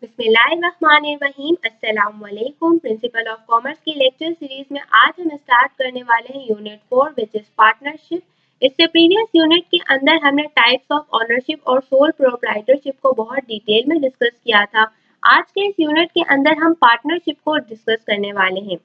बिस्मिल्लाहिर्रहमानिर्रहीम। अस्सलाम वालेकुम। प्रिंसिपल ऑफ कॉमर्स की लेक्चर सीरीज में आज हम स्टार्ट करने वाले हैं यूनिट 4 विच इज पार्टनरशिप। इससे प्रीवियस यूनिट के अंदर हमने टाइप्स ऑफ ओनरशिप और सोल प्रोप्राइटरशिप को बहुत डिटेल में डिस्कस किया था। आज के इस यूनिट के अंदर हम पार्टनरशिप को डिस्कस करने वाले हैं।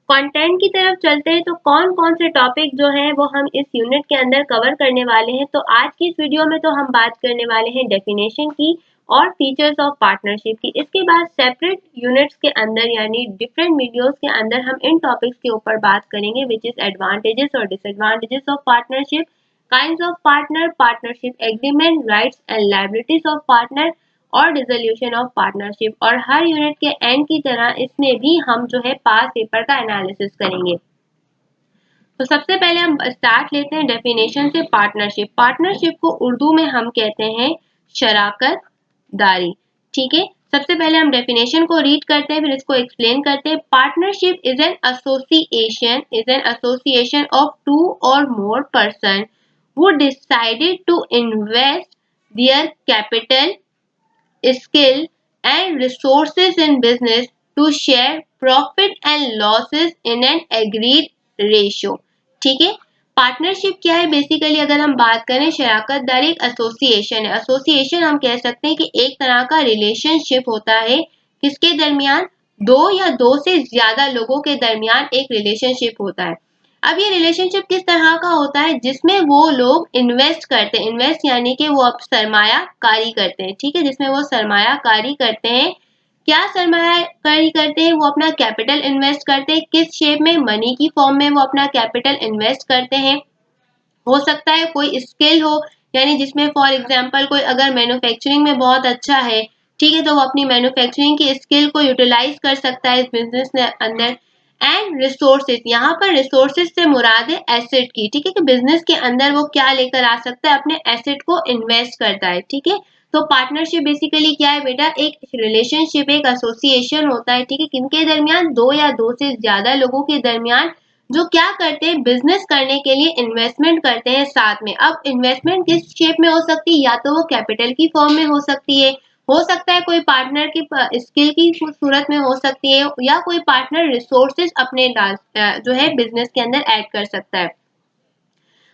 कंटेंट की तरफ चलते हैं तो कौन कौन से टॉपिक जो है वो हम इस यूनिट के अंदर कवर करने वाले हैं। तो आज की इस वीडियो में तो हम बात करने वाले हैं डेफिनेशन की और फीचर्स ऑफ पार्टनरशिप की। इसके बाद सेपरेट यूनिट्स के अंदर यानी डिफरेंट वीडियोस के अंदर हम इन टॉपिक्स के ऊपर बात करेंगे विच इज एडवांटेजेस और disadvantages of partnership, kinds of partner, partnership agreement, rights and liabilities of partner और डिसोल्यूशन ऑफ पार्टनरशिप। और हर यूनिट के एंड की तरह इसमें भी हम जो है पास पेपर का एनालिसिस करेंगे। तो सबसे पहले हम स्टार्ट लेते हैं डेफिनेशन से। पार्टनरशिप, पार्टनरशिप को उर्दू में हम कहते हैं शराकत दारी। ठीक है, सबसे पहले हम डेफिनेशन को रीड करते हैं फिर इसको एक्सप्लेन करते हैं। Partnership is an association of two और more person who decided to invest their capital, skill and resources in business to share profit and losses in an agreed ratio। ठीक है, पार्टनरशिप क्या है बेसिकली अगर हम बात करें, शराकत दारी एक एसोसिएशन है। एसोसिएशन हम कह सकते हैं कि एक तरह का रिलेशनशिप होता है किसके दरमियान, दो या दो से ज्यादा लोगों के दरमियान एक रिलेशनशिप होता है। अब ये रिलेशनशिप किस तरह का होता है, जिसमें वो लोग इन्वेस्ट करते हैं, इन्वेस्ट यानी कि वो सरमायाकारी करते हैं। ठीक है, जिसमें वो सरमायाकारी करते हैं। क्या सरमायाकारी करते हैं, वो अपना कैपिटल इन्वेस्ट करते हैं। किस शेप में, मनी की फॉर्म में वो अपना कैपिटल इन्वेस्ट करते हैं। हो सकता है कोई स्किल हो, यानी जिसमें फॉर एग्जांपल कोई अगर मैन्युफैक्चरिंग में बहुत अच्छा है, ठीक है, तो वो अपनी मैन्युफैक्चरिंग की स्किल को यूटिलाइज कर सकता है इस बिजनेस के अंदर। एंड रिसोर्सेज, यहाँ पर रिसोर्सेज से मुराद है एसेट की। ठीक है, कि बिजनेस के अंदर वो क्या लेकर आ सकता है, अपने एसेट को इन्वेस्ट करता है। ठीक है, तो पार्टनरशिप बेसिकली क्या है बेटा, एक रिलेशनशिप, एक एसोसिएशन होता है। ठीक है, किनके दरमियान, दो या दो से ज्यादा लोगों के दरमियान जो क्या करते हैं, बिजनेस करने के लिए इन्वेस्टमेंट करते हैं साथ में। अब इन्वेस्टमेंट किस शेप में हो सकती है, या तो वो कैपिटल की फॉर्म में हो सकती है, हो सकता है कोई पार्टनर की स्किल की सूरत में हो सकती है, या कोई पार्टनर रिसोर्सेज अपने जो है बिजनेस के अंदर ऐड कर सकता है।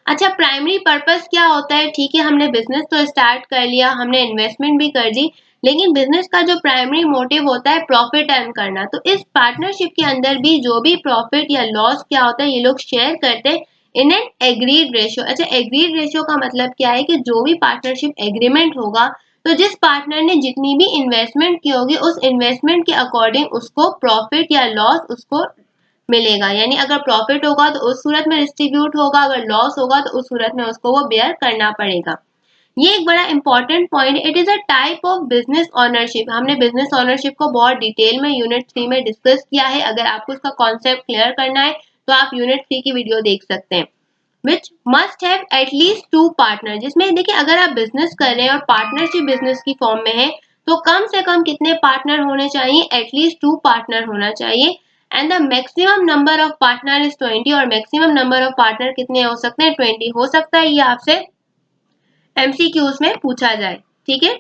अच्छा, प्राइमरी पर्पस क्या होता है, ठीक है, हमने बिजनेस तो स्टार्ट कर लिया, हमने इन्वेस्टमेंट भी कर दी, लेकिन बिजनेस का जो प्राइमरी मोटिव होता है प्रॉफिट अर्न करना। तो इस पार्टनरशिप के अंदर भी जो भी प्रॉफिट या लॉस क्या होता है, ये लोग शेयर करते हैं इन एन एग्रीड रेशियो। अच्छा, एग्रीड रेशियो का मतलब क्या है कि जो भी पार्टनरशिप एग्रीमेंट होगा, तो जिस पार्टनर ने जितनी भी इन्वेस्टमेंट की होगी उस इन्वेस्टमेंट के अकॉर्डिंग उसको प्रॉफिट या लॉस उसको मिलेगा। यानी अगर प्रॉफिट होगा तो उस सूरत में डिस्ट्रीब्यूट होगा, अगर लॉस होगा तो उस सूरत में उसको वो बेयर करना पड़ेगा। ये एक बड़ा important point. It is a type of business ownership. हमने बिजनेस ओनरशिप को बहुत डिटेल में यूनिट 3 में डिस्कस किया है। अगर आपको इसका कॉन्सेप्ट क्लियर करना है तो आप यूनिट 3 की वीडियो देख सकते हैं। Which must have at least to partner, जिसमें देखिए अगर आप बिजनेस कर रहे हैं और पार्टनरशिप बिजनेस की फॉर्म में है तो कम से कम कितने पार्टनर होने चाहिए, एटलीस्ट 2 पार्टनर होना चाहिए। And the maximum number of partner is 20, और मैक्सिमम नंबर ऑफ पार्टनर कितने हो सकते हैं, 20 हो सकता है। ये आपसे एमसीक्यूज में पूछा जाए। ठीक है,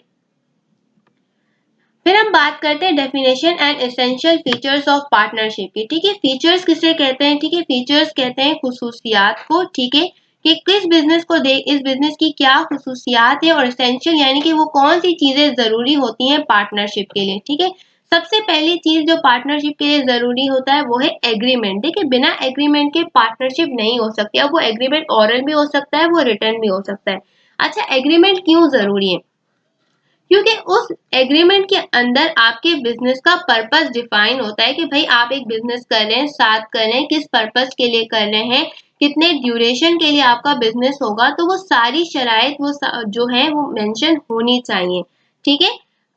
फिर हम बात करते हैं definition and essential features of partnership की। ठीक है, फीचर्स किसे कहते हैं, ठीक है, फीचर्स कहते हैं खुसूसियात को। ठीक है, कि किस बिजनेस को इस बिजनेस की क्या खुसूसियात है, और एसेंशियल यानी कि वो कौन सी चीजें जरूरी होती हैं पार्टनरशिप के लिए। ठीक है, सबसे पहली चीज जो पार्टनरशिप के लिए जरूरी होता है वो है एग्रीमेंट। देखिए, बिना एग्रीमेंट के पार्टनरशिप नहीं हो सकती। अब वो एग्रीमेंट ओरल भी हो सकता है, वो रिटर्न भी हो सकता है। अच्छा, एग्रीमेंट क्यों जरूरी है, क्योंकि उस एग्रीमेंट के अंदर आपके बिजनेस का पर्पस डिफाइन होता है कि भाई आप एक बिजनेस कर रहे हैं, साथ कर रहे हैं, किस पर्पस के लिए कर रहे हैं, कितने ड्यूरेशन के लिए आपका बिजनेस होगा। तो वो सारी शराइत वो जो है वो मेंशन होनी चाहिए। ठीक है,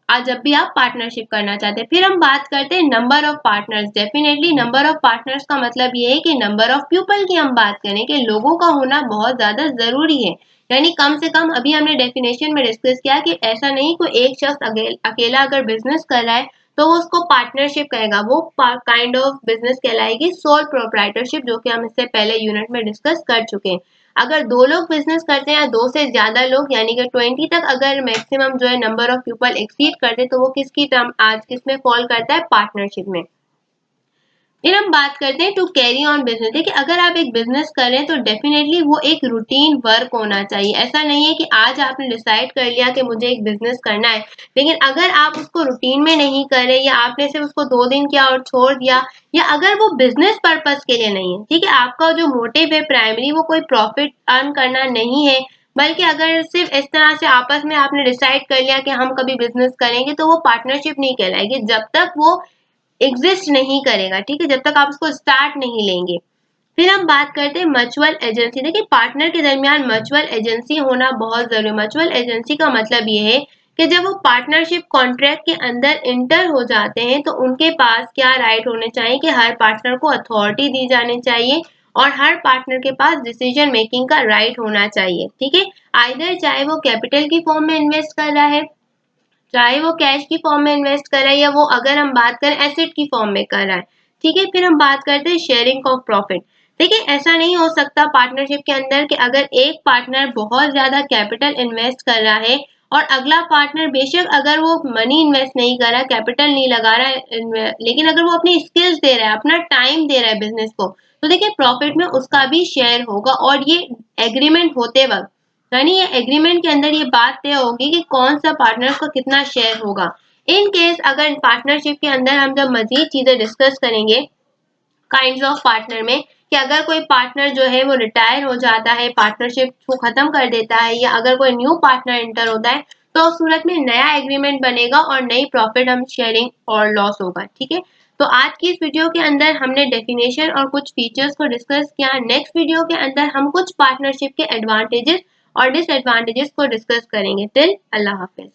आज जब भी आप पार्टनरशिप करना चाहते हैं। फिर हम बात करते हैं number of partners. Definitely number of partners का मतलब ये है कि नंबर ऑफ पीपल की हम बात करें कि लोगों का होना बहुत ज्यादा जरूरी है। यानी कम से कम, अभी हमने डेफिनेशन में डिस्कस किया कि ऐसा नहीं कोई एक शख्स अकेला अगर बिजनेस कर रहा है तो वो उसको पार्टनरशिप कहेगा, वो काइंड ऑफ बिजनेस कहलाएगी सोल प्रोप्राइटरशिप, जो कि हम इससे पहले यूनिट में डिस्कस कर चुके हैं। अगर 2 लोग बिजनेस करते हैं या 2 से ज्यादा लोग यानी कि 20 तक अगर मैक्सिमम जो है नंबर ऑफ पीपल एक्सीड करते तो वो किसकी टर्म आज किसमें फॉल करता है, पार्टनरशिप में। फिर हम बात करते हैं टू कैरी ऑन बिजनेस। देखिए अगर आप एक बिजनेस कर रहे हैं तो डेफिनेटली वो एक रूटीन वर्क होना चाहिए। ऐसा नहीं है कि आज आपने डिसाइड कर लिया कि मुझे एक बिजनेस करना है, लेकिन अगर आप उसको रूटीन में नहीं कर रहे या आपने सिर्फ उसको 2 दिन किया और छोड़ दिया, या अगर वो बिजनेस पर्पज के लिए नहीं है, ठीक है, आपका जो मोटिव है प्राइमरी वो कोई प्रॉफिट अर्न करना नहीं है, बल्कि अगर सिर्फ इस तरह से आपस में आपने डिसाइड कर लिया कि हम कभी बिजनेस करेंगे, तो वो पार्टनरशिप नहीं कहलाएगी जब तक वो एग्जिस्ट नहीं करेगा, ठीक है, जब तक आप उसको स्टार्ट नहीं लेंगे। फिर हम बात करते हैं म्यूचुअल एजेंसी। देखिए पार्टनर के दरमियान म्यूचुअल एजेंसी होना बहुत जरूरी है। म्यूचुअल एजेंसी का मतलब ये है कि जब वो पार्टनरशिप कॉन्ट्रैक्ट के अंदर इंटर हो जाते हैं तो उनके पास क्या राइट होने चाहिए कि हर पार्टनर को अथॉरिटी दी जानी चाहिए और हर पार्टनर के पास डिसीजन मेकिंग का राइट होना चाहिए, ठीक है, आइदर चाहे वो कैपिटल की फॉर्म में इन्वेस्ट कर रहा है, चाहे वो कैश की फॉर्म में इन्वेस्ट कर रहा है, या वो अगर हम बात करें एसेट की फॉर्म में कर रहा है, ठीक है। फिर हम बात करते हैं शेयरिंग ऑफ प्रॉफिट। देखिए ऐसा नहीं हो सकता पार्टनरशिप के अंदर कि अगर एक पार्टनर बहुत ज्यादा कैपिटल इन्वेस्ट कर रहा है और अगला पार्टनर बेशक अगर वो मनी इन्वेस्ट नहीं कर रहा, कैपिटल नहीं लगा रहा है, लेकिन अगर वो अपनी स्किल्स दे रहा है, अपना टाइम दे रहा है बिजनेस को, तो देखिए प्रॉफिट में उसका भी शेयर होगा। और ये एग्रीमेंट होते वक्त यानी ये एग्रीमेंट के अंदर ये बात तय होगी कि कौन सा पार्टनर को कितना शेयर होगा। इन केस अगर पार्टनरशिप के अंदर हम जब मजीद चीजें डिस्कस करेंगे काइंड्स ऑफ पार्टनर में, कि अगर कोई पार्टनर जो है वो रिटायर हो जाता है, पार्टनरशिप को खत्म कर देता है, या अगर कोई न्यू पार्टनर इंटर होता है, तो उस सूरत में नया एग्रीमेंट बनेगा और नई प्रॉफिट हम शेयरिंग और लॉस होगा, ठीक है। तो आज की इस वीडियो के अंदर हमने डेफिनेशन और कुछ फीचर्स को डिस्कस किया। नेक्स्ट वीडियो के अंदर हम कुछ पार्टनरशिप के एडवांटेजेस और डिसएडवांटेजेस को डिस्कस करेंगे। टिल अल्लाह हाफिज।